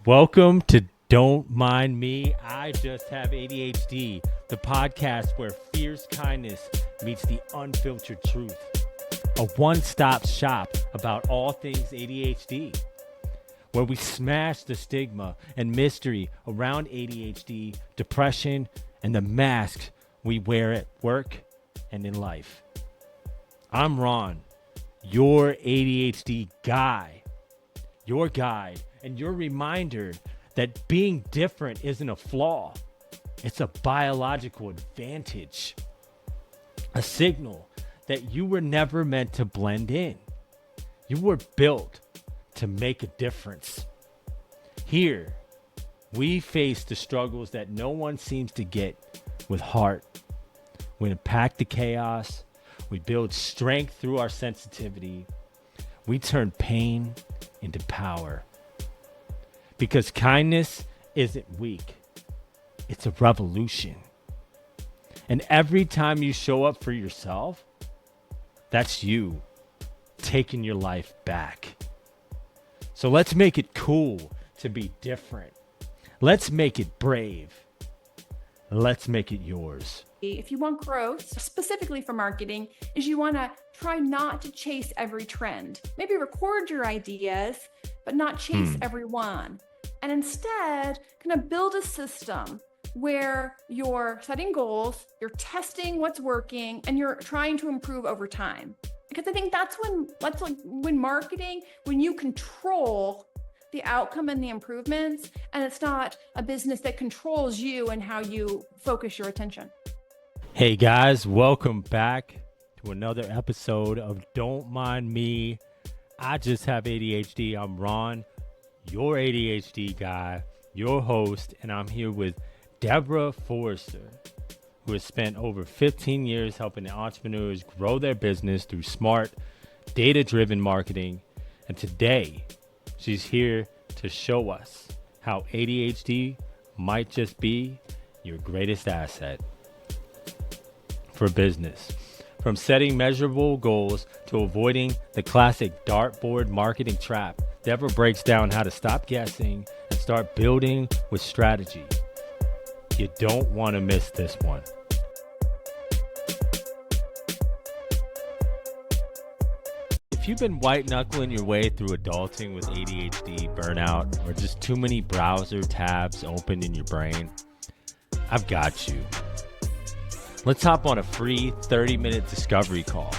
Welcome to Don't Mind Me, I Just Have ADHD, the podcast where fierce kindness meets the unfiltered truth. A one-stop shop about all things ADHD, where we smash the stigma and mystery around ADHD, depression, and the masks we wear at work and in life. I'm Ron, your ADHD guy, your guide, and your reminder that being different isn't a flaw. It's a biological advantage, a signal that you were never meant to blend in. You were built to make a difference. Here, we face the struggles that no one seems to get with heart. We unpack the chaos. We build strength through our sensitivity. We turn pain into power. Because kindness isn't weak. It's a revolution. And every time you show up for yourself, that's you taking your life back. So let's make it cool to be different. Let's make it brave. Let's make it yours. If you want growth, specifically for marketing, is you want to try not to chase every trend. Maybe record your ideas, but not chase every one. And instead, kind of build a system where you're setting goals, you're testing what's working, and you're trying to improve over time. Because I think that's when marketing, when you control the outcome and the improvements, and it's not a business that controls you and how you focus your attention. Hey guys, welcome back to another episode of Don't Mind Me, I Just Have ADHD. I'm Ron, your ADHD guy, your host, and I'm here with Deborah Forrister, who has spent over 15 years helping entrepreneurs grow their business through smart, data-driven marketing. And today, she's here to show us how ADHD might just be your greatest asset for business. From setting measurable goals to avoiding the classic dartboard marketing trap, Deborah breaks down how to stop guessing and start building with strategy. You don't want to miss this one. If you've been white knuckling your way through adulting with ADHD, burnout, or just too many browser tabs open in your brain, I've got you. Let's hop on a free 30-minute discovery call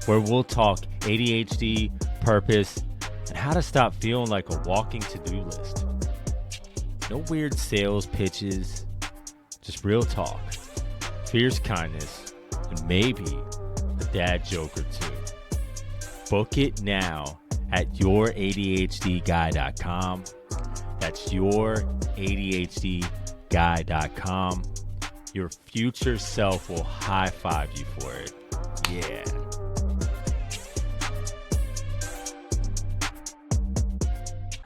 where we'll talk ADHD, purpose, and how to stop feeling like a walking to-do list. No weird sales pitches, just real talk, fierce kindness, and maybe a dad joke or two. Book it now at youradhdguy.com. That's youradhdguy.com. Your future self will high five you for it. Yeah.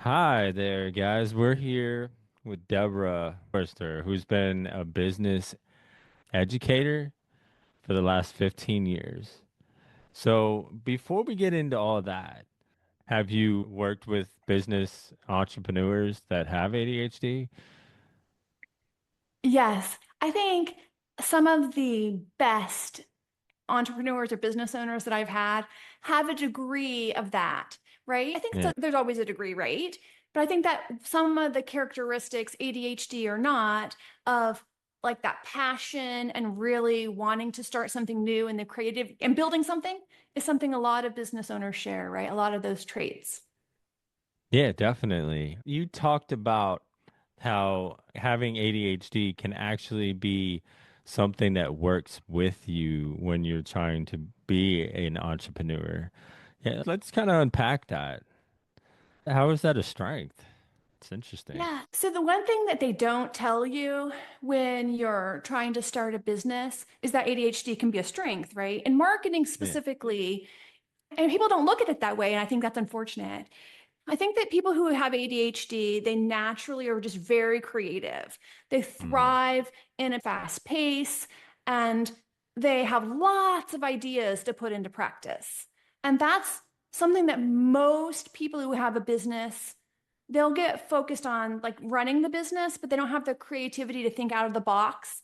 Hi there, guys. We're here with Deborah Forrister, who's been a business educator for the last 15 years. So before we get into all that, have you worked with business entrepreneurs that have ADHD? Yes, I think some of the best entrepreneurs or business owners that I've had have a degree of that, right? I think Yeah. there's always a degree, right? But I think that some of the characteristics, ADHD or not, of like that passion and really wanting to start something new and the creative and building something is something a lot of business owners share, right? A lot of those traits. Yeah, definitely. You talked about how having ADHD can actually be something that works with you when you're trying to be an entrepreneur. Yeah, let's kind of unpack that. How is that a strength? It's interesting. Yeah. So the one thing that they don't tell you when you're trying to start a business is that ADHD can be a strength, right? And marketing Yeah. specifically, and people don't look at it that way. And I think that's unfortunate. I think that people who have ADHD, they naturally are just very creative. They Mm. thrive in a fast pace and they have lots of ideas to put into practice. And that's something that most people who have a business they'll get focused on like running the business, but they don't have the creativity to think out of the box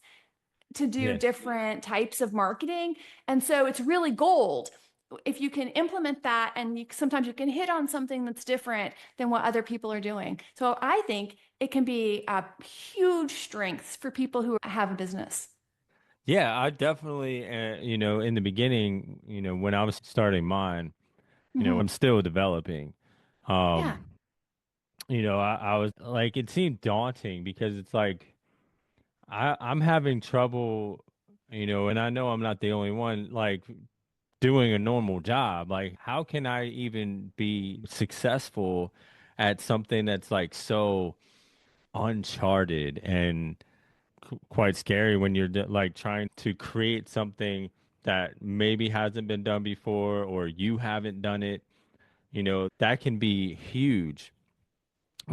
to do Yeah. different types of marketing. And so it's really gold if you can implement that, and sometimes you can hit on something that's different than what other people are doing. So I think it can be a huge strength for people who have a business. Yeah, I definitely, in the beginning, when I was starting mine, Hmm. I'm still developing. Yeah. Um, I was like, it seemed daunting because it's like I'm having trouble, and I know I'm not the only one, like doing a normal job. Like, how can I even be successful at something that's like so uncharted and quite scary when you're like trying to create something that maybe hasn't been done before or you haven't done it, that can be huge.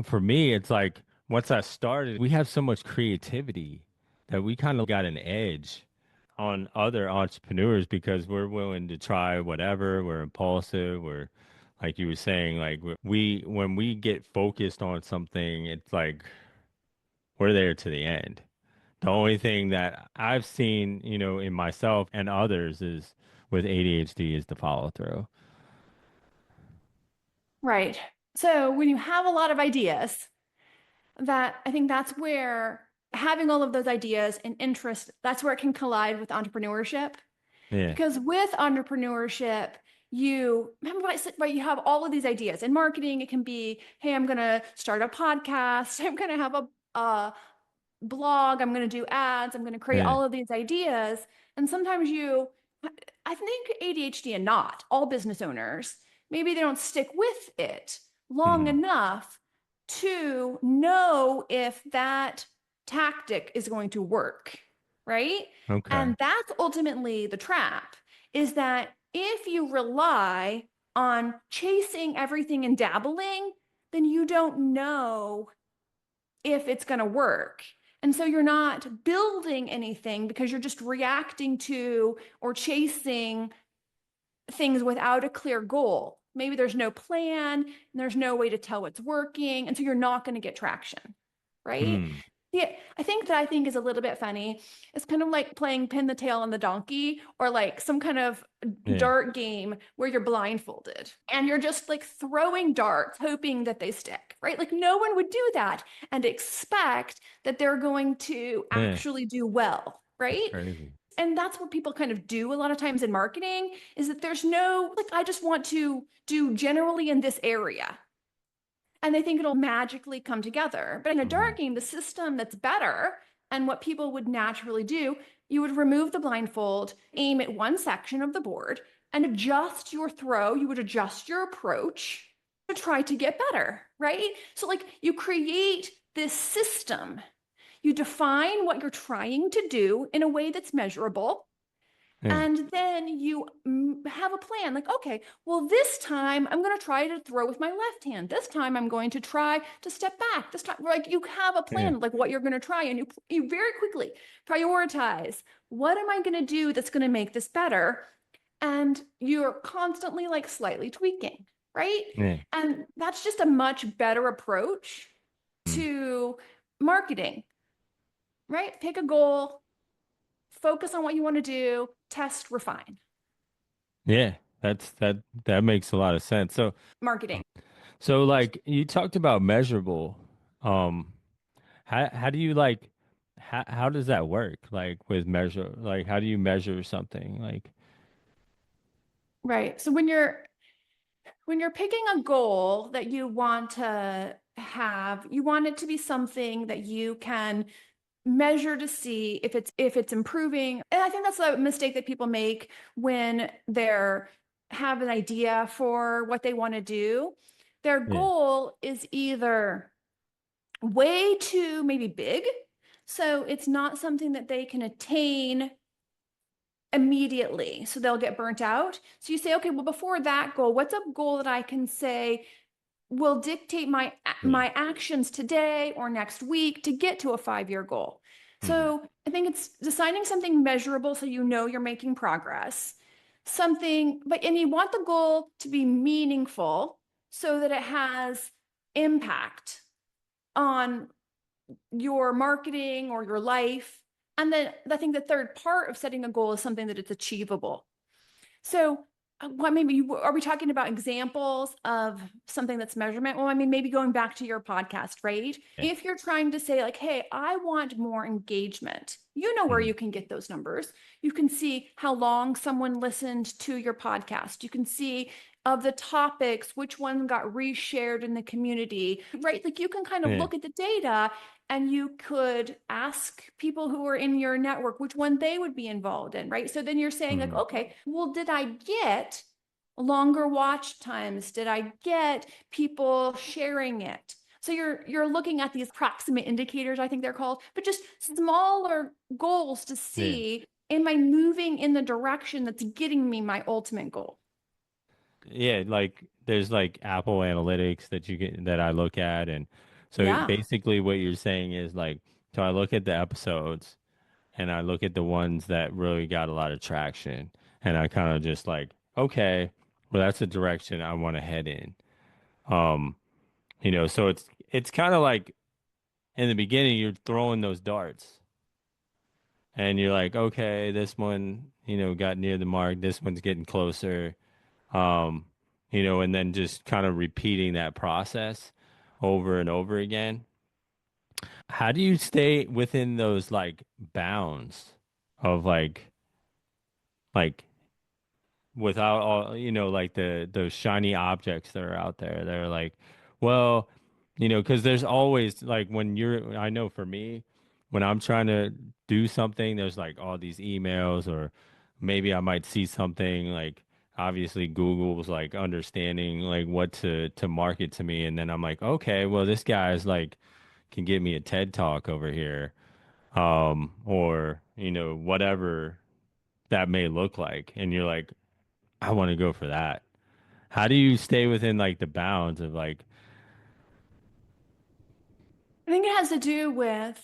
For me, it's like once I started, we have so much creativity that we kind of got an edge on other entrepreneurs because we're willing to try whatever. We're impulsive. We're like you were saying, like when we get focused on something, it's like we're there to the end. The only thing that I've seen, in myself and others is with ADHD is the follow through. Right. So when you have a lot of ideas, that I think that's where having all of those ideas and interest, that's where it can collide with entrepreneurship. Yeah. Because with entrepreneurship, you remember what I said, right? You have all of these ideas. In marketing, it can be, hey, I'm going to start a podcast. I'm going to have a blog. I'm going to do ads. I'm going to create Yeah. all of these ideas. And sometimes I think ADHD and not all business owners, maybe they don't stick with it long Mhm. enough to know if that tactic is going to work, right? Okay. And that's ultimately the trap, is that if you rely on chasing everything and dabbling, then you don't know if it's going to work. And so you're not building anything because you're just reacting to or chasing things without a clear goal. Maybe there's no plan and there's no way to tell what's working. And so you're not going to get traction, right? Hmm. Yeah, I think is a little bit funny. It's kind of like playing pin the tail on the donkey, or like some kind of Yeah. dart game where you're blindfolded and you're just like throwing darts, hoping that they stick, right? Like no one would do that and expect that they're going to Yeah. actually do well, That's right? crazy. And that's what people kind of do a lot of times in marketing, is that there's no, like, I just want to do generally in this area, and they think it'll magically come together. But in a Hmm. dart game, the system that's better and what people would naturally do, you would remove the blindfold, aim at one section of the board, and adjust your throw. You would adjust your approach to try to get better, right? So, like, you create this system, you define what you're trying to do in a way that's measurable, Yeah. and then you have a plan like, okay, well, this time I'm going to try to throw with my left hand. This time I'm going to try to step back. This time, like, you have a Yeah. plan, like what you're going to try, and you very quickly prioritize, what am I going to do that's going to make this better? And you're constantly like slightly tweaking, right? Yeah. And that's just a much better approach Mm. to marketing, right? Pick a goal, focus on what you want to do, test, refine. Yeah. That makes a lot of sense. Marketing. So like you talked about measurable. Um, how do you like how does that work? Like with measure, like how do you measure something? Like, Right. So when you're picking a goal that you want to have, you want it to be something that you can measure to see if it's improving. And I think that's a mistake that people make when they're have an idea for what they want to do. Their yeah. goal is either way too maybe big, so it's not something that they can attain immediately, so they'll get burnt out. So you say, okay, well, before that goal, what's a goal that I can say will dictate my Yeah. my actions today or next week to get to a 5-year goal? Hmm. So I think it's deciding something measurable so you know you're making progress. Something, but and you want the goal to be meaningful so that it has impact on your marketing or your life. And then I think the third part of setting a goal is something that it's achievable. So what maybe are we talking about examples of something that's measurement? Well, I mean, maybe going back to your podcast, right? Yeah. If you're trying to say like, hey, I want more engagement, you know where Mhm. you can get those numbers. You can see how long someone listened to your podcast. You can see of the topics, which one got reshared in the community, right? Like you can kind of Yeah. look at the data and you could ask people who are in your network which one they would be involved in, right? So then you're saying like, Mhm. okay, well, did I get longer watch times? Did I get people sharing it? So you're looking at these proximate indicators, I think they're called, but just smaller goals to Yeah. see, am I moving in the direction that's getting me my ultimate goal? Yeah, like there's like Apple Analytics that you get that I look at, and so Yeah. basically what you're saying is like, so I look at the episodes and I look at the ones that really got a lot of traction, and I kind of just like, okay, well that's the direction I want to head in. Um, so it's kind of like in the beginning you're throwing those darts, and you're like, okay, this one, got near the mark, this one's getting closer. um, and then just kind of repeating that process over and over again. How do you stay within those like bounds of like without all, like those shiny objects that are out there? They're like, well, because there's always like I know for me, when I'm trying to do something, there's like all these emails, or maybe I might see something like obviously Google's like understanding like what to market to me, and then I'm like, okay, well this guy's like can give me a TED talk over here, or whatever that may look like, and you're like, I want to go for that. How do you stay within like the bounds of like, I think it has to do with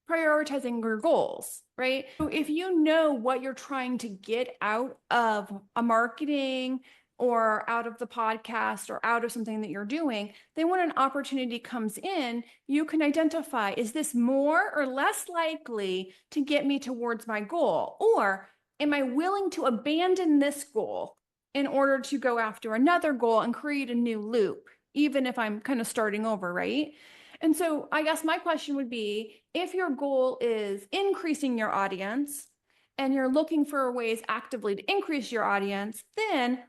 prioritizing your goals, right? So if you know what you're trying to get out of a marketing or out of the podcast or out of something that you're doing, then when an opportunity comes in, you can identify, is this more or less likely to get me towards my goal? Or am I willing to abandon this goal in order to go after another goal and create a new loop, even if I'm kind of starting over, right? And so I guess my question would be, if your goal is increasing your audience and you're looking for ways actively to increase your audience, then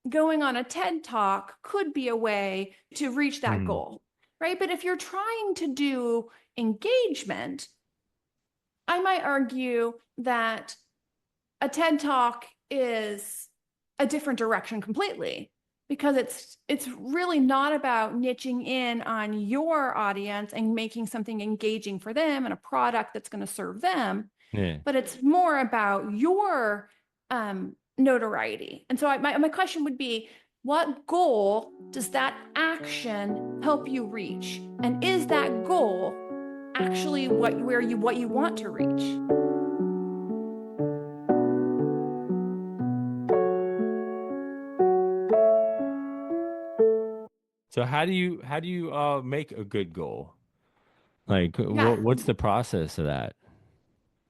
going on a TED Talk could be a way to reach that hmm, goal, right? But if you're trying to do engagement, I might argue that a TED Talk is a different direction completely, because it's really not about niching in on your audience and making something engaging for them and a product that's going to serve them, yeah. but it's more about your notoriety. And so my question would be, what goal does that action help you reach? And is that goal actually what you want to reach? So how do you make a good goal? Like Yeah, what's the process of that?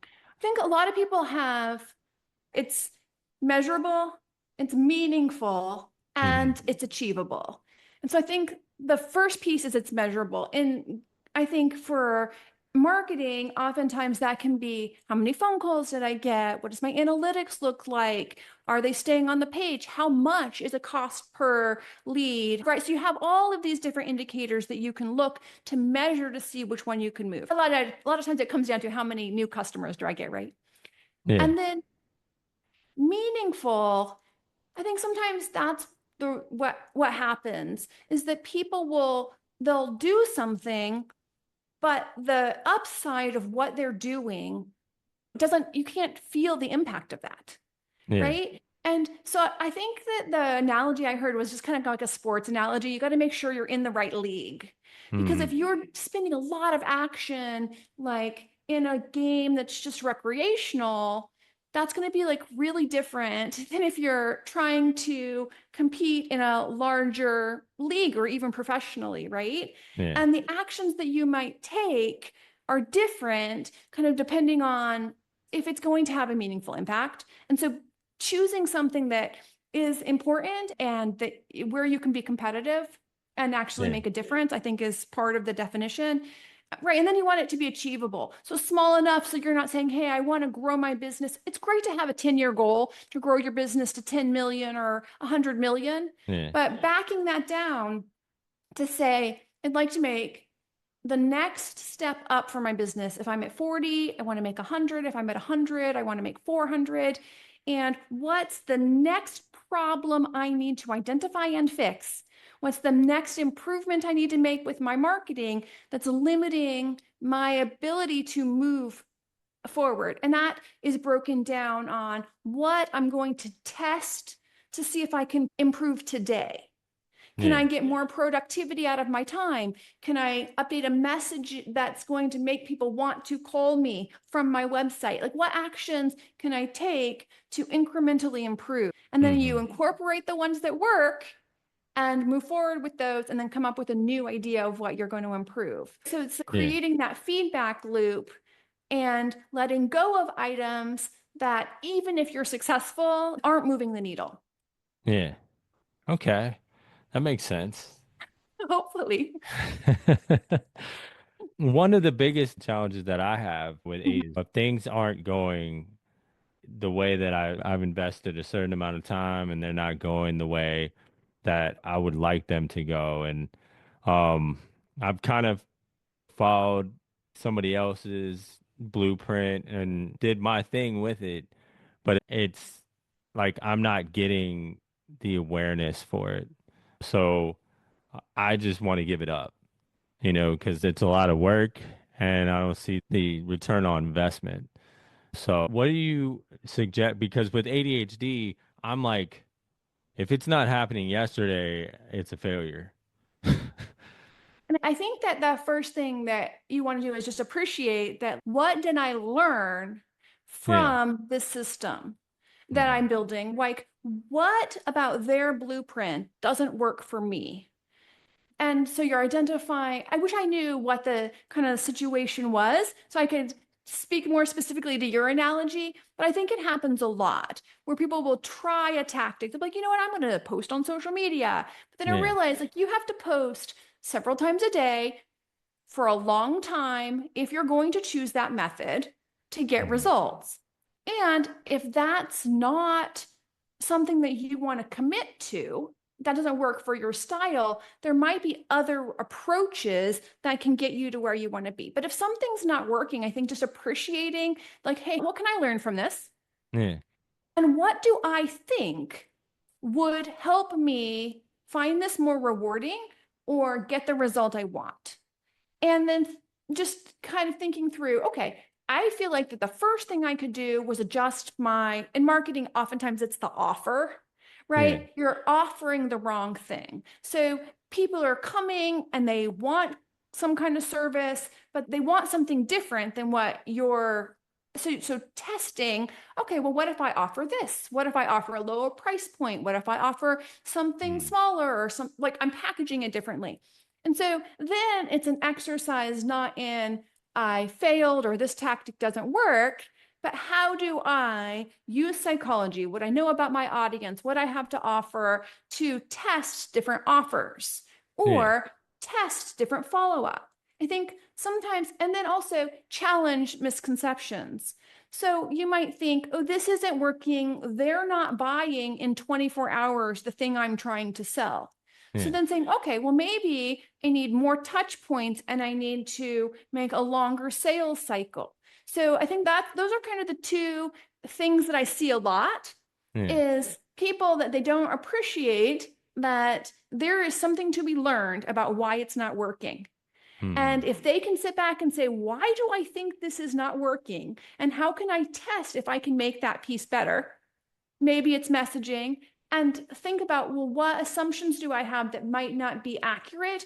I think a lot of people have, it's measurable, it's meaningful, Hmm. and it's achievable. And so I think the first piece is it's measurable. And I think for marketing, oftentimes that can be, how many phone calls did I get? What does my analytics look like? Are they staying on the page? How much is a cost per lead? Right. So you have all of these different indicators that you can look to measure to see which one you can move. A lot of times it comes down to how many new customers do I get, right? Yeah. And then meaningful, I think sometimes that's the what happens is that they'll do something, but the upside of what they're doing doesn't, you can't feel the impact of that, Yeah. right? And so I think that the analogy I heard was just kind of like a sports analogy. You got to make sure you're in the right league. Because if Hmm. you're spending a lot of action, like in a game that's just recreational, that's going to be like really different than if you're trying to compete in a larger league or even professionally, right? Yeah. And the actions that you might take are different, kind of depending on if it's going to have a meaningful impact. And so choosing something that is important and that where you can be competitive and actually Yeah. make a difference, I think is part of the definition. Right. And then you want it to be achievable. So small enough so you're not saying, hey, I want to grow my business. It's great to have a 10-year goal to grow your business to 10 million or 100 million. Yeah. But backing that down to say, I'd like to make the next step up for my business. If I'm at 40, I want to make 100. If I'm at 100, I want to make 400. And what's the next problem I need to identify and fix? What's the next improvement I need to make with my marketing that's limiting my ability to move forward? And that is broken down on what I'm going to test to see if I can improve today. Can Yeah. I get more productivity out of my time? Can I update a message that's going to make people want to call me from my website? Like, what actions can I take to incrementally improve? And then you incorporate the ones that work and move forward with those, and then come up with a new idea of what you're going to improve. So it's Yeah. creating that feedback loop and letting go of items that, even if you're successful, aren't moving the needle. Yeah. Okay. That makes sense. Hopefully. One of the biggest challenges that I have with ADHD, if things aren't going the way that I've invested a certain amount of time and they're not going the way that I would like them to go. And um, I've kind of followed somebody else's blueprint and did my thing with it, but it's like I'm not getting the awareness for it. So I just want to give it up, because it's a lot of work and I don't see the return on investment. So what do you suggest? Because with ADHD, I'm like, if it's not happening yesterday, it's a failure. And I think that the first thing that you want to do is just appreciate that, what did I learn Yeah. from this system that Hmm. I'm building? Like, what about their blueprint doesn't work for me? And so you're identifying, I wish I knew what the kind of situation was so I could speak more specifically to your analogy, but I think it happens a lot where people will try a tactic. They're like, you know what, I'm going to post on social media. But then I Yeah. realize, like, you have to post several times a day for a long time if you're going to choose that method to get Hmm. results. And if that's not something that you want to commit to, that doesn't work for your style, there might be other approaches that can get you to where you want to be. But if something's not working, I think just appreciating, like, hey, what can I learn from this? Yeah. And what do I think would help me find this more rewarding or get the result I want? And then just kind of thinking through, okay, I feel like that the first thing I could do was adjust in marketing, oftentimes it's the offer, Yeah. right? You're offering the wrong thing. So people are coming and they want some kind of service, but they want something different than what you're. So testing, okay, well, what if I offer this? What if I offer a lower price point? What if I offer something Hmm. smaller, or like I'm packaging it differently? And so then it's an exercise not in I failed or this tactic doesn't work, but how do I use psychology, what I know about my audience, what I have to offer to test different offers Yeah. or test different follow up? I think sometimes, and then also challenge misconceptions. So you might think, oh, this isn't working. They're not buying in 24 hours the thing I'm trying to sell. So Yeah. then saying, okay, well, maybe I need more touch points and I need to make a longer sales cycle. So I think that those are kind of the two things that I see a lot Yeah. is people that they don't appreciate that there is something to be learned about why it's not working. Hmm. And if they can sit back and say, why do I think this is not working? And how can I test if I can make that piece better? Maybe it's messaging. And think about, well, what assumptions do I have that might not be accurate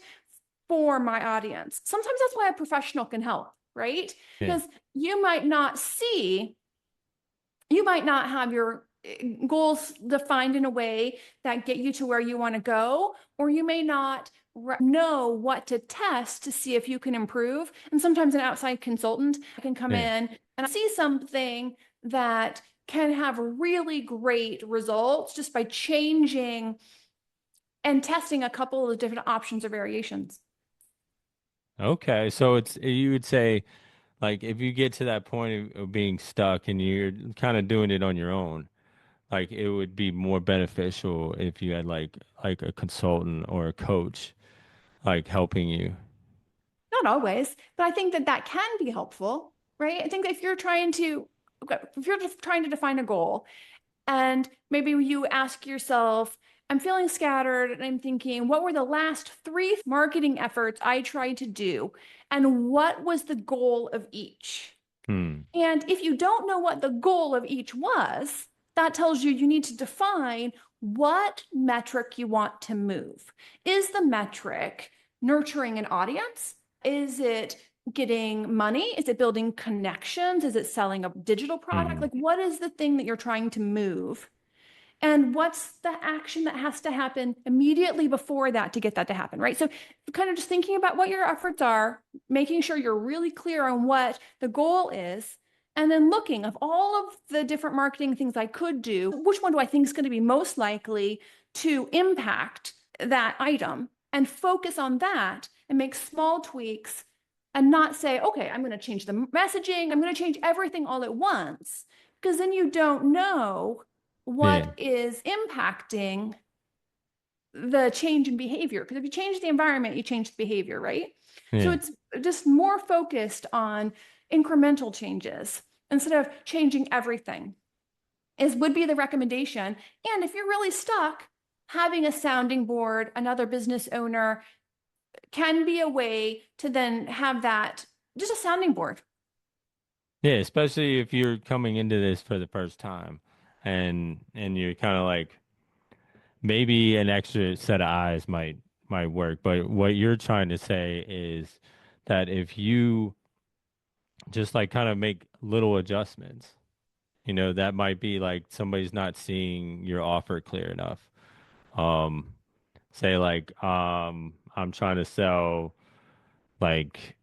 for my audience? Sometimes that's why a professional can help, right? Yeah. Because you might not see You might not have your goals defined in a way that get you to where you want to go, or you may not know what to test to see if you can improve. And sometimes an outside consultant can come Yeah. in and see something that can have really great results just by changing and testing a couple of different options or variations. Okay. So you would say, like, if you get to that point of being stuck and you're kind of doing it on your own, like it would be more beneficial if you had like a consultant or a coach like helping you. Not always, but I think that that can be helpful, right? I think if you're trying to, if you're just trying to define a goal, and maybe you ask yourself, I'm feeling scattered and I'm thinking, what were the last three marketing efforts I tried to do? And what was the goal of each? Hmm. And if you don't know what the goal of each was, that tells you need to define what metric you want to move. Is the metric nurturing an audience? Is it getting money? Is it building connections? Is it selling a digital product? Hmm. Like, what is the thing that you're trying to move? And what's the action that has to happen immediately before that to get that to happen, right? So, kind of just thinking about what your efforts are, making sure you're really clear on what the goal is, and then looking of all of the different marketing things I could do, which one do I think is going to be most likely to impact that item, and focus on that and make small tweaks and not say, okay, I'm going to change the messaging, I'm going to change everything all at once, because then you don't know Yeah. what is impacting the change in behavior. Because if you change the environment, you change the behavior, right? So Yeah. it's just more focused on incremental changes instead of changing everything, is would be the recommendation. And if you're really stuck, having a sounding board, another business owner can be a way to then have that, just a sounding board. Yeah, especially if you're coming into this for the first time and you're kind of like maybe an extra set of eyes might work, but what you're trying to say is that if you just like kind of make little adjustments, that might be like somebody's not seeing your offer clear enough. Um, Say like I'm trying to sell like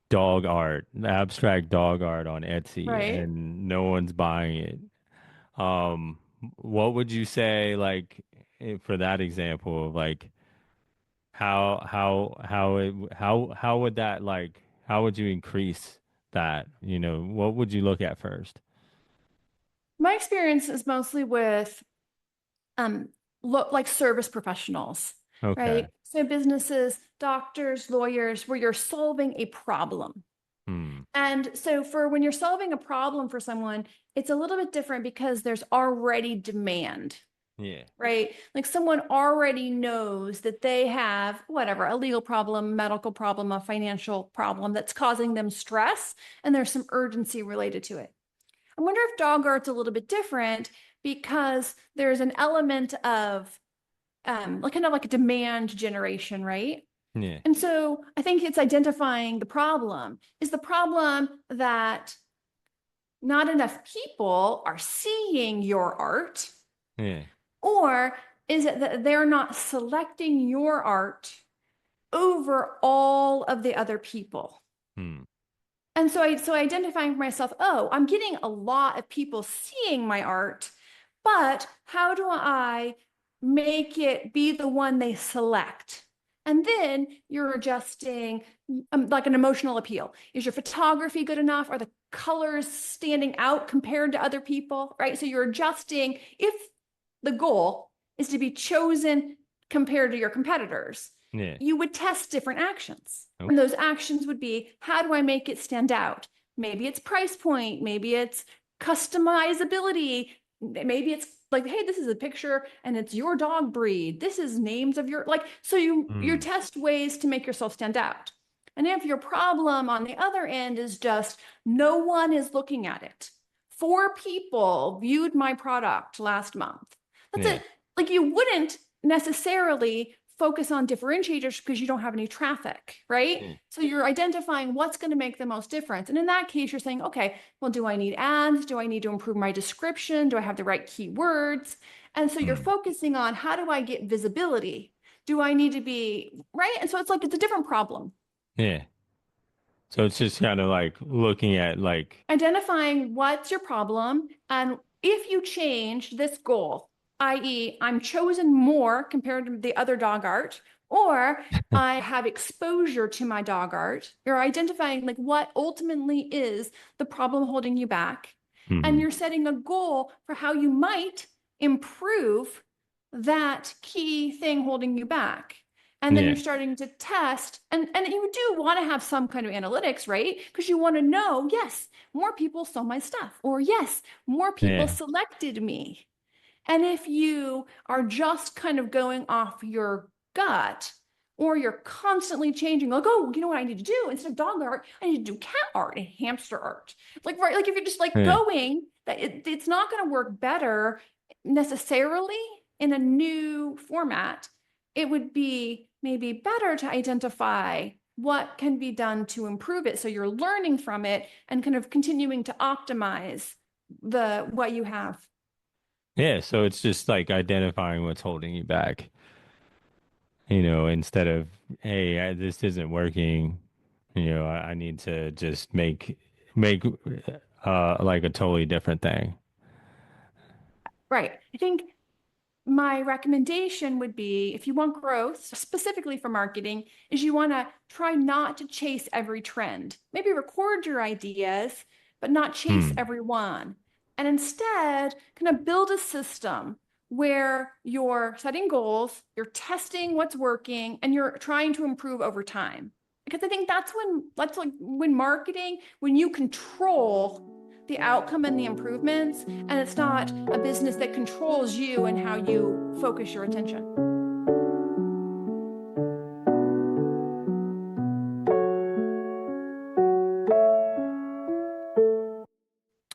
dog art, abstract dog art on Etsy Right. and no one's buying it. Um, what would you say like for that example of like how would that like how would you increase that? What would you look at first? My experience is mostly with um look like service professionals, Okay. right? So businesses, doctors, lawyers, where you're solving a problem. Hmm. And so for when you're solving a problem for someone, it's a little bit different because there's already demand, Yeah. right? Like someone already knows that they have whatever, a legal problem, medical problem, a financial problem that's causing them stress, and there's some urgency related to it. I wonder if dog art's a little bit different because there's an element of like kind of like a demand generation, right? Yeah. And so I think it's identifying the problem. Is the problem that not enough people are seeing your art? Yeah. Or is it that they're not selecting your art over all of the other people? Hmm. And so identifying for myself, oh, I'm getting a lot of people seeing my art, but how do I make it be the one they select? And then you're adjusting like an emotional appeal. Is your photography good enough? Are the colors standing out compared to other people? Right. So you're adjusting if the goal is to be chosen compared to your competitors, Yeah. you would test different actions. And Okay. those actions would be, how do I make it stand out? Maybe it's price point, maybe it's customizability, maybe it's like, hey, this is a picture and it's your dog breed. This is names of your, like, so you Hmm. test ways to make yourself stand out. And if your problem on the other end is just no one is looking at it. 4 people viewed my product last month. That's Yeah. it. Like you wouldn't necessarily focus on differentiators because you don't have any traffic, right? Mm. So you're identifying what's going to make the most difference. And in that case, you're saying, okay, well, do I need ads? Do I need to improve my description? Do I have the right keywords? And so you're Mm. focusing on, how do I get visibility? Do I need to be right? And so it's like it's a different problem. Yeah. So it's just kind of like looking at like, Identifying what's your problem, and if you change this goal, i.e., I'm chosen more compared to the other dog art, or I have exposure to my dog art, you're identifying like what ultimately is the problem holding you back. And hmm you're setting a goal for how you might improve that key thing holding you back. And then you're yeah, starting to test, and you do want to have some kind of analytics, right? Because you want to know, yes, more people saw my stuff, or yes, more people yeah, selected me. And if you are just kind of going off your gut, or you're constantly changing, like, oh, you know what I need to do? Instead of dog art, I need to do cat art and hamster art. Like, right, like if you're just like yeah, going, that it's not going to work better necessarily in a new format. It would be maybe better to identify what can be done to improve it, so you're learning from it and kind of continuing to optimize the what you have. yeah. So it's just like identifying what's holding you back, instead of, hey, this isn't working. I need to just make like a totally different thing. Right. I think my recommendation would be, if you want growth, specifically for marketing, is you want to try not to chase every trend. Maybe record your ideas, but not chase Hmm. every one. And instead, kind of build a system where you're setting goals, you're testing what's working, and you're trying to improve over time. Because I think that's like when marketing, when you control the outcome and the improvements, and it's not a business that controls you and how you focus your attention.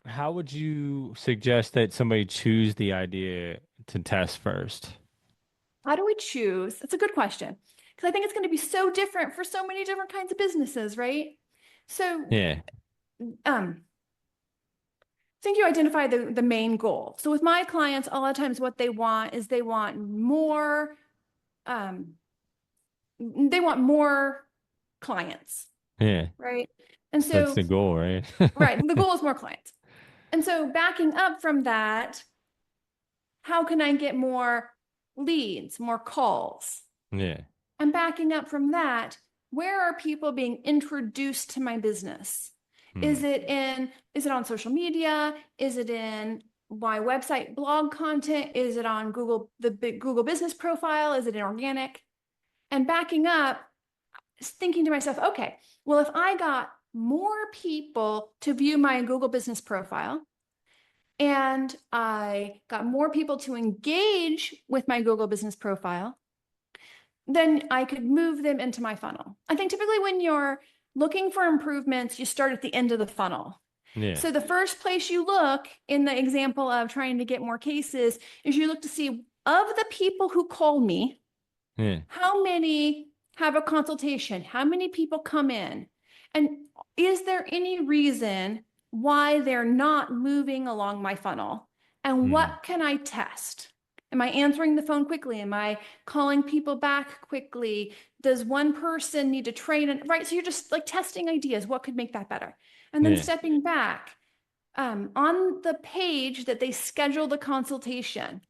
How would you suggest that somebody choose the idea to test first? How do we choose? That's a good question, because I think it's going to be so different for so many different kinds of businesses, right? So, Yeah, I think you identify the main goal. So with my clients, a lot of times what they want more, um, they want more clients, yeah. right? And That's so, the goal, right? right, the goal is more clients. And so backing up from that, how can I get more leads, more calls? Yeah. And backing up from that, where are people being introduced to my business? Hmm. Is it on social media? Is it in my website blog content? Is it on Google, the big Google business profile? Is it in organic? And backing up, thinking to myself, okay, well, if I got more people to view my Google business profile, and I got more people to engage with my Google business profile, then I could move them into my funnel. I think typically when you're looking for improvements, you start at the end of the funnel. Yeah. So the first place you look in the example of trying to get more cases is you look to see, of the people who call me, Yeah. how many have a consultation? How many people come in? And is there any reason why they're not moving along my funnel? And Hmm. what can I test? Am I answering the phone quickly? Am I calling people back quickly? Does one person need to train? Right. So you're just like testing ideas. What could make that better? And then Yeah. stepping back, on the page that they schedule the consultation,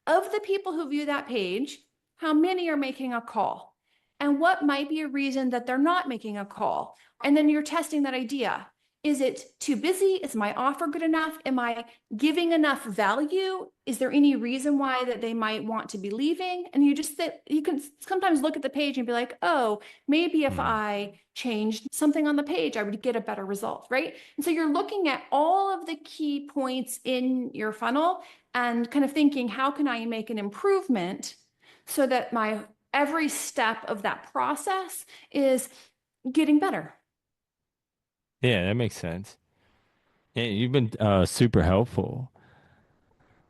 of the people who view that page, how many are making a call? And what might be a reason that they're not making a call? And then you're testing that idea. Is it too busy? Is my offer good enough? Am I giving enough value? Is there any reason why that they might want to be leaving? And you just sit, you can sometimes look at the page and be like, oh, maybe if Hmm. I changed something on the page, I would get a better result, right? And so you're looking at all of the key points in your funnel and kind of thinking, how can I make an improvement so that my every step of that process is getting better? Yeah, that makes sense. Yeah, you've been super helpful.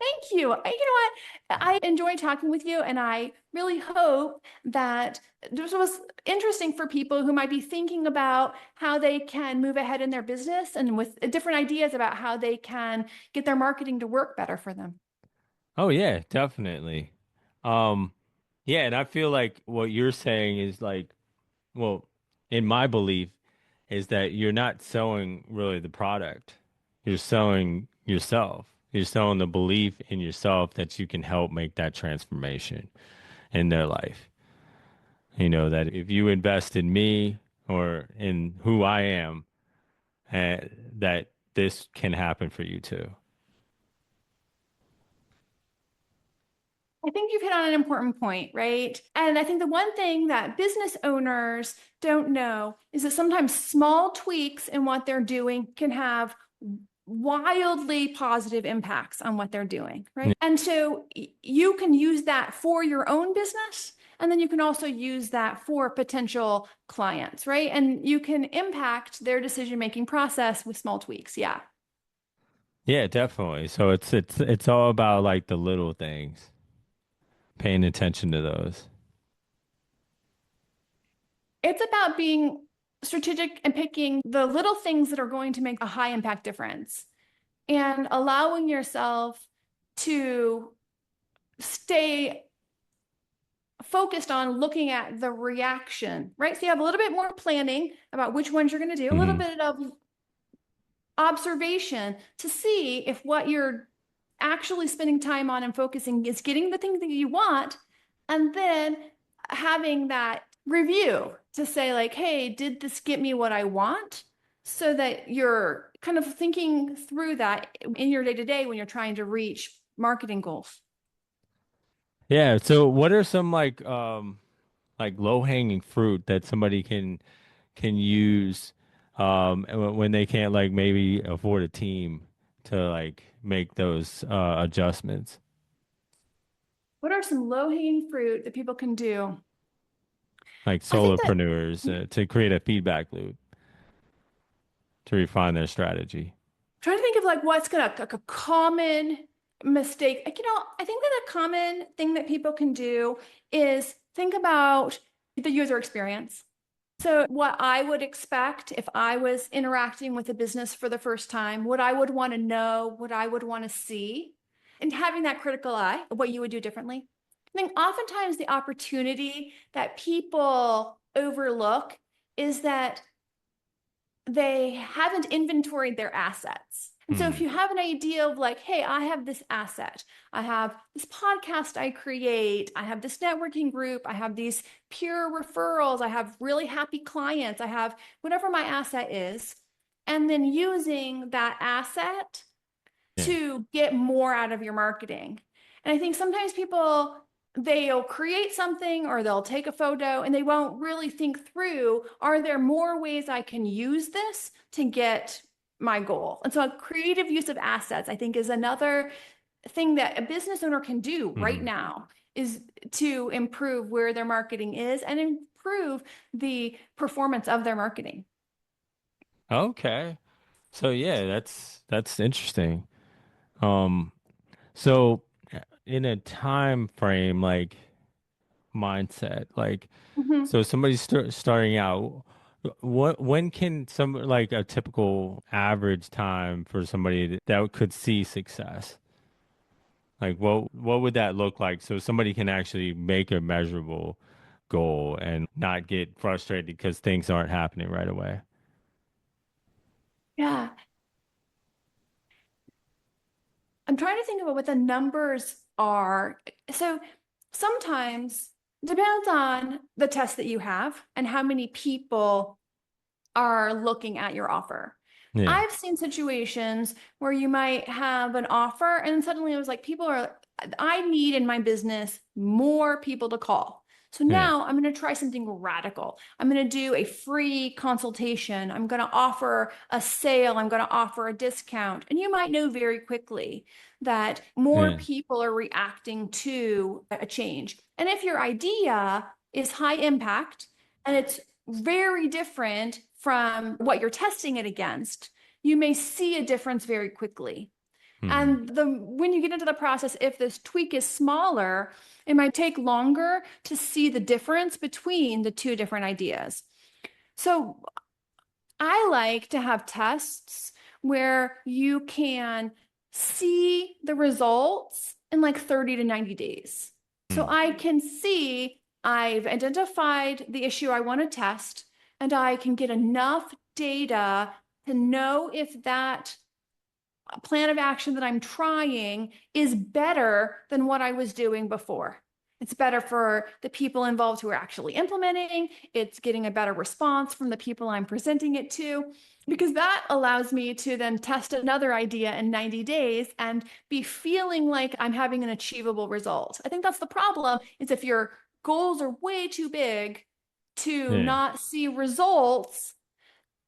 Thank you. You know what? I enjoy talking with you, and I really hope that this was interesting for people who might be thinking about how they can move ahead in their business and with different ideas about how they can get their marketing to work better for them. Oh yeah, definitely. Um, yeah, and I feel like what you're saying is like, well, in my belief, is that you're not selling really the product. You're selling yourself. You're selling the belief in yourself that you can help make that transformation in their life. You know, that if you invest in me or in who I am, uh, that this can happen for you too. I think you've hit on an important point, right? And I think the one thing that business owners don't know is that sometimes small tweaks in what they're doing can have wildly positive impacts on what they're doing, right? And so you can use that for your own business. And then you can also use that for potential clients, right? And you can impact their decision-making process with small tweaks. Yeah. Yeah, definitely. So it's all about like the little things, paying attention to those. It's about being strategic and picking the little things that are going to make a high impact difference and allowing yourself to stay focused on looking at the reaction, right? So you have a little bit more planning about which ones you're going to do, a little Hmm. bit of observation to see if what you're actually spending time on and focusing is getting the things that you want, and then having that review to say like, hey, did this get me what I want? So that you're kind of thinking through that in your day to day when you're trying to reach marketing goals. Yeah. So what are some like low hanging fruit that somebody can use when they can't like maybe afford a team to like make those adjustments, What are some low hanging fruit that people can do? like I think that solopreneurs to create a feedback loop to refine their strategy. trying to think of like what's gonna like a common mistake. Like, I think that a common thing that people can do is think about the user experience. So what I would expect if I was interacting with a business for the first time, what I would want to know, what I would want to see, and having that critical eye of what you would do differently. I think oftentimes the opportunity that people overlook is that they haven't inventoried their assets. And so if Hmm. you have an idea of like, hey, I have this asset, I have this podcast I create, I have this networking group, I have these pure referrals, I have really happy clients, I have whatever my asset is, and then using that asset Yeah. to get more out of your marketing. And I think sometimes people they'll create something or they'll take a photo and they won't really think through, are there more ways I can use this to get my goal? And so a creative use of assets, I think, is another thing that a business owner can do right Hmm. now is to improve where their marketing is and improve the performance of their marketing. Okay. So yeah, that's interesting. Um, so in a time frame like mindset, like Mhm. so somebody's starting out, what when can some like a typical average time for somebody that could see success? Like what would that look like so somebody can actually make a measurable goal and not get frustrated because things aren't happening right away? Yeah. I'm trying to think about what the numbers are. So sometimes depends on the test that you have and how many people are looking at your offer. Yeah. I've seen situations where you might have an offer and suddenly it was like people are, I need in my business more people to call. So Yeah. now I'm going to try something radical. I'm going to do a free consultation. I'm going to offer a sale. I'm going to offer a discount. And you might know very quickly that more Yeah. people are reacting to a change. And if your idea is high impact and it's very different from what you're testing it against, you may see a difference very quickly. Hmm. And when you get into the process, if this tweak is smaller, it might take longer to see the difference between the two different ideas. So I like to have tests where you can see the results in like 30 to 90 days. So Hmm. I can see I've identified the issue I want to test, and I can get enough data to know if that plan of action that I'm trying is better than what I was doing before. It's better for the people involved who are actually implementing. It's getting a better response from the people I'm presenting it to, because that allows me to then test another idea in 90 days and be feeling like I'm having an achievable result. I think that's the problem, is if your goals are way too big to Yeah. not see results,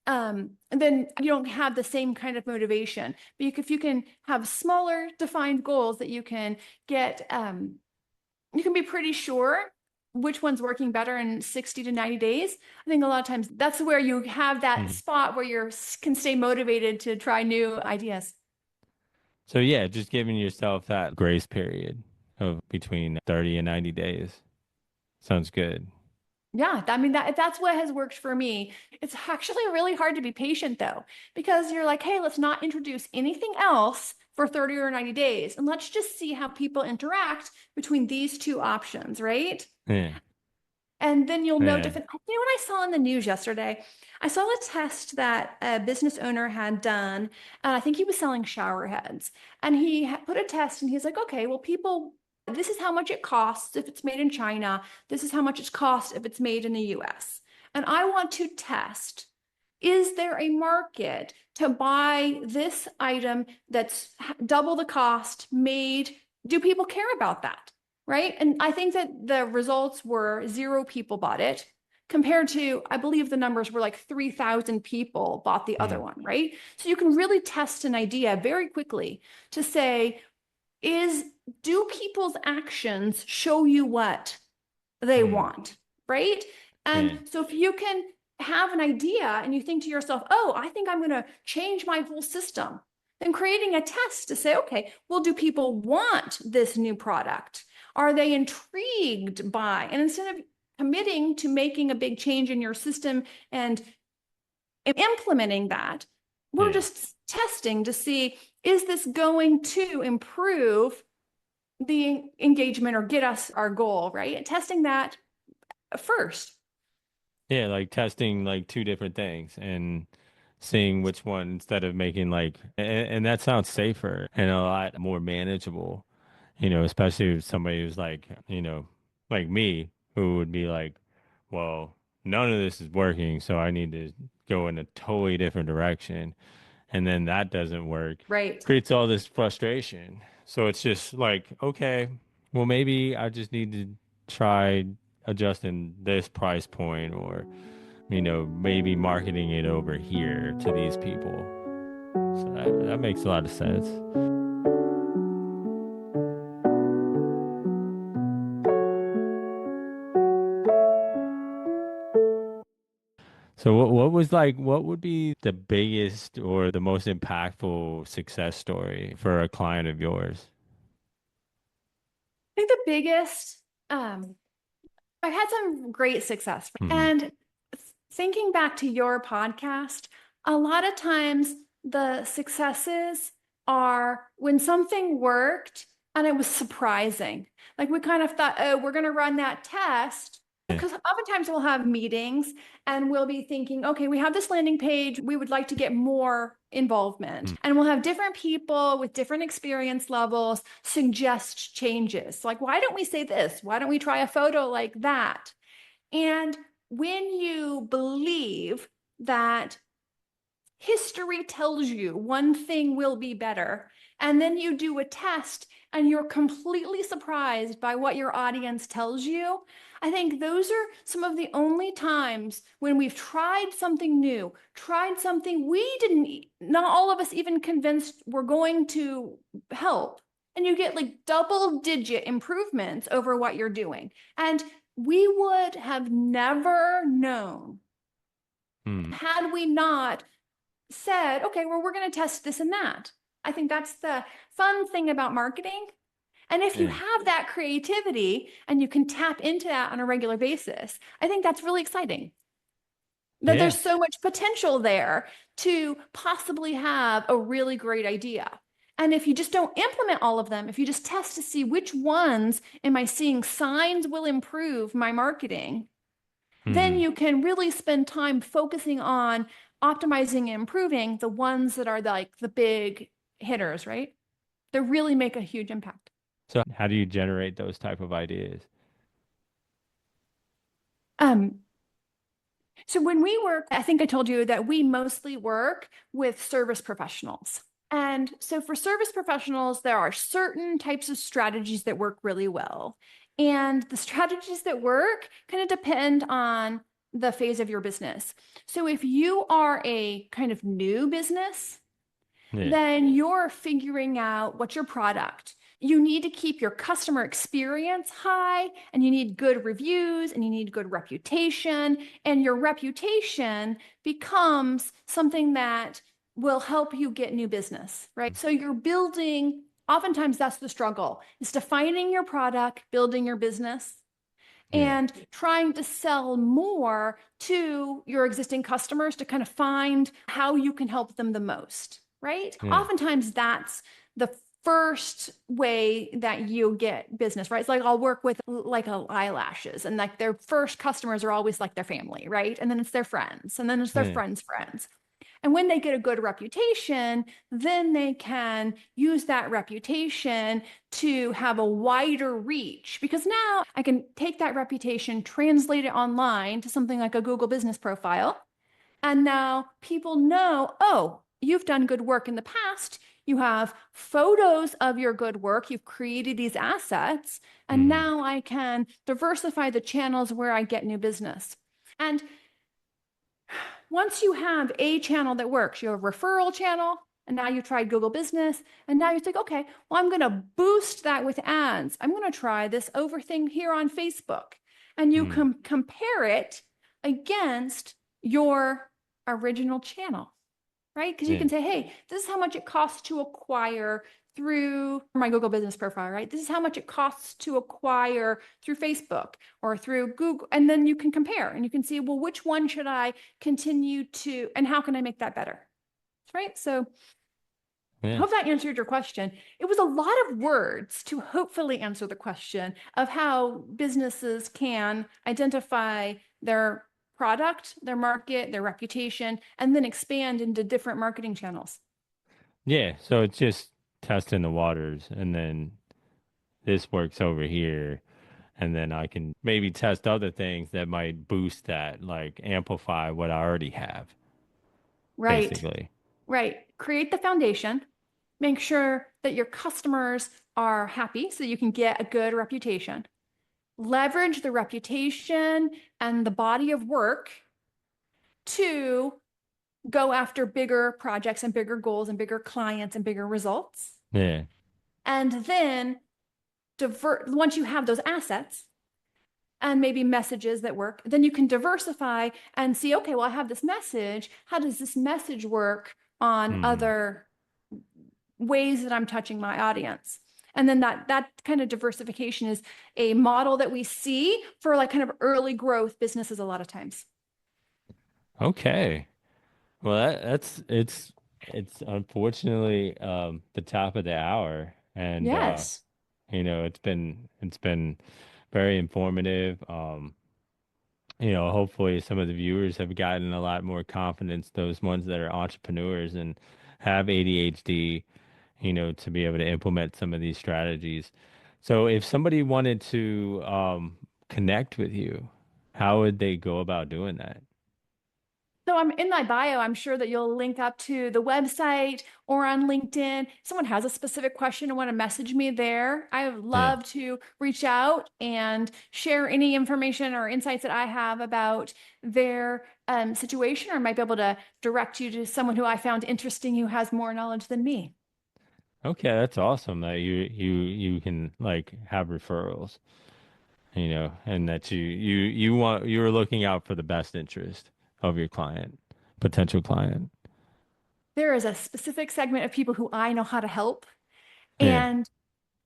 and then you don't have the same kind of motivation. But if you can have smaller defined goals that you can get, you can be pretty sure which one's working better in 60 to 90 days. I think a lot of times that's where you have that Mhm. spot where you can stay motivated to try new ideas. So yeah, just giving yourself that grace period of between 30 and 90 days. Sounds good. Yeah, I mean that's what has worked for me. It's actually really hard to be patient though, because you're like, hey, let's not introduce anything else for 30 or 90 days, and let's just see how people interact between these two options, right? Yeah. And then you'll know Yeah. different. You know what I saw in the news yesterday? I saw a test that a business owner had done, and I think he was selling shower heads. And he put a test, and he's like, okay, well, people, this is how much it costs if it's made in China. This is how much it costs if it's made in the US. And I want to test, is there a market to buy this item that's double the cost made? Do people care about that? Right. And I think that the results were 0 people bought it compared to, I believe the numbers were like 3,000 people bought the other Hmm. one. Right. So you can really test an idea very quickly to say, is do people's actions show you what they Hmm. want? Right. And Yeah. so if you can have an idea and you think to yourself, oh, I think I'm going to change my whole system, then creating a test to say, okay, well, do people want this new product? Are they intrigued by? And instead of committing to making a big change in your system and implementing that, we're Yeah. just testing to see, is this going to improve the engagement or get us our goal, right? And testing that first. Yeah, like testing like two different things and seeing which one instead of making like and that sounds safer and a lot more manageable, especially if somebody who's like, like me, who would be like, well, none of this is working, so I need to go in a totally different direction. And then that doesn't work, Right. creates all this frustration. So it's just like, okay, well, maybe I just need to try adjusting this price point or, maybe marketing it over here to these people. So that makes a lot of sense. So what would be the biggest or the most impactful success story for a client of yours? I think the biggest, um, I've had some great success. Hmm. And thinking back to your podcast, a lot of times the successes are when something worked and it was surprising. Like we kind of thought, oh, we're going to run that test. Yeah. Because oftentimes we'll have meetings and we'll be thinking, okay, we have this landing page. We would like to get more involvement. Hmm. And we'll have different people with different experience levels suggest changes. Like, why don't we say this? Why don't we try a photo like that? And when you believe that history tells you one thing will be better, and then you do a test and you're completely surprised by what your audience tells you, I think those are some of the only times when we've tried something new, tried something we didn't, not all of us even convinced we're going to help. And you get like double digit improvements over what you're doing. And we would have never known Hmm. had we not said, okay, well, we're going to test this and that. I think that's the fun thing about marketing. And if you Yeah. have that creativity and you can tap into that on a regular basis, I think that's really exciting. That Yeah. there's so much potential there to possibly have a really great idea. And if you just don't implement all of them, if you just test to see which ones am I seeing signs will improve my marketing, then Hmm. you can really spend time focusing on optimizing and improving the ones that are like the big hitters, right? That really make a huge impact. So how do you generate those type of ideas? Um, so when we work, I think I told you that we mostly work with service professionals. And so for service professionals, there are certain types of strategies that work really well. And the strategies that work kind of depend on the phase of your business. So if you are a kind of new business, Yeah. then you're figuring out what's your product. You need to keep your customer experience high, and you need good reviews, and you need good reputation. And your reputation becomes something that will help you get new business, right? So you're building, oftentimes that's the struggle, is defining your product, building your business, Yeah. and trying to sell more to your existing customers to kind of find how you can help them the most, right? Yeah. Oftentimes that's the first way that you get business, right? It's like I'll work with like eyelashes, and like their first customers are always like their family, right? And then it's their friends, and then it's their Yeah. friends' friends. And when they get a good reputation, then they can use that reputation to have a wider reach. Because now I can take that reputation, translate it online to something like a Google business profile. And now people know, oh, you've done good work in the past. You have photos of your good work. You've created these assets. And Hmm. now I can diversify the channels where I get new business. And once you have a channel that works, you have a referral channel, and now you tried Google Business, and now you think, okay, well, I'm going to boost that with ads. I'm going to try this over thing here on Facebook. And you Hmm. can compare it against your original channel, right? Because you Yeah. can say, hey, this is how much it costs to acquire through my Google business profile, right? This is how much it costs to acquire through Facebook or through Google. And then you can compare and you can see, well, which one should I continue to, and how can I make that better? Right. So I Yeah. hope that answered your question. It was a lot of words to hopefully answer the question of how businesses can identify their product, their market, their reputation, and then expand into different marketing channels. Yeah. So it's just testing the waters, and then this works over here, and then I can maybe test other things that might boost that, like amplify what I already have, Right. basically. Right. Create the foundation. Make sure that your customers are happy so you can get a good reputation. Leverage the reputation and the body of work to go after bigger projects and bigger goals and bigger clients and bigger results. Yeah. And then divert, once you have those assets and maybe messages that work, then you can diversify and see, okay, well, I have this message. How does this message work on Hmm. other ways that I'm touching my audience? And then that kind of diversification is a model that we see for like kind of early growth businesses a lot of times. Okay. Well, it's unfortunately the top of the hour, and Yes. it's been very informative. Hopefully some of the viewers have gotten a lot more confidence, those ones that are entrepreneurs and have ADHD, to be able to implement some of these strategies. So if somebody wanted to connect with you, how would they go about doing that? So I'm in my bio, I'm sure that you'll link up to the website or on LinkedIn. If someone has a specific question and want to message me there, I would Yeah. love to reach out and share any information or insights that I have about their situation, or might be able to direct you to someone who I found interesting who has more knowledge than me. Okay, that's awesome that you can like have referrals, and that you're looking out for the best interest of your client, potential client. there is a specific segment of people who I know how to help. Yeah.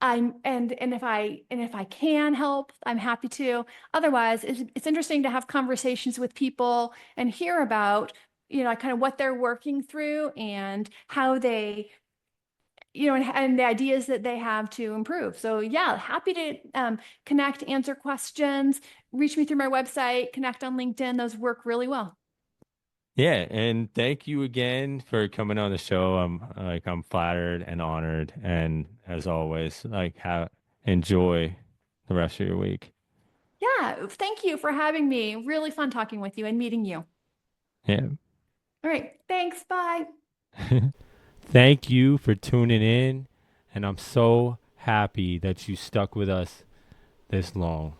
And if I can help, I'm happy to. Otherwise, it's interesting to have conversations with people and hear about, kind of what they're working through and how they, and the ideas that they have to improve. So yeah, happy to connect, answer questions, reach me through my website, connect on LinkedIn. Those work really well. Yeah, and thank you again for coming on the show. I'm flattered and honored, and as always, enjoy the rest of your week. Yeah, thank you for having me. Really fun talking with you and meeting you. Yeah. All right, thanks. Bye. Thank you for tuning in, and I'm so happy that you stuck with us this long.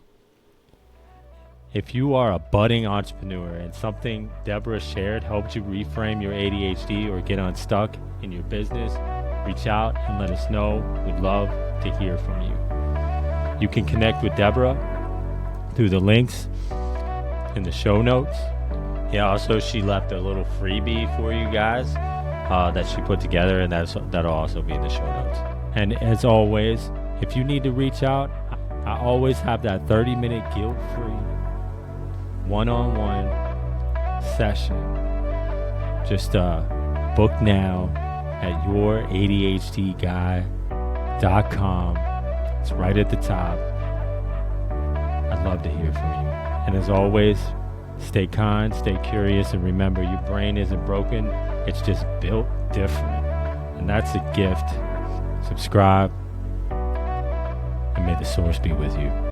If you are a budding entrepreneur and something Deborah shared helped you reframe your ADHD or get unstuck in your business, reach out and let us know. We'd love to hear from you. You can connect with Deborah through the links in the show notes. Yeah, also she left a little freebie for you guys that she put together, and that'll also be in the show notes. And as always, if you need to reach out, I always have that 30-minute guilt-free one-on-one session. Just book now at youradhdguy.com. It's right at the top. I'd love to hear from you. And as always, stay kind, stay curious, and remember, your brain isn't broken. It's just built different. And that's a gift. Subscribe, and may the source be with you.